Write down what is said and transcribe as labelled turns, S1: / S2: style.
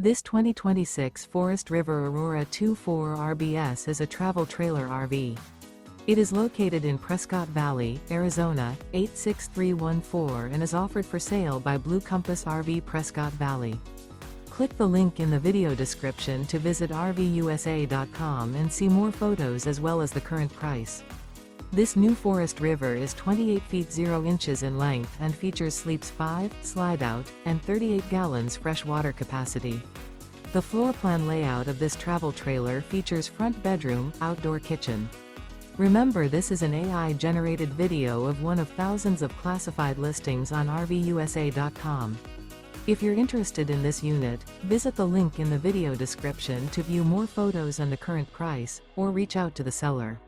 S1: This 2026 Forest River Aurora 2.4 RBS is a travel trailer RV. It is located in Prescott Valley, Arizona, 86314 and is offered for sale by Blue Compass RV Prescott Valley. Click the link in the video description to visit RVUSA.com and see more photos as well as the current price. This new Forest River is 28 feet 0 inches in length and features sleeps 5, slide-out, and 38 gallons fresh water capacity. The floor plan layout of this travel trailer features front bedroom, outdoor kitchen. Remember, this is an AI-generated video of one of thousands of classified listings on RVUSA.com. If you're interested in this unit, visit the link in the video description to view more photos and the current price, or reach out to the seller.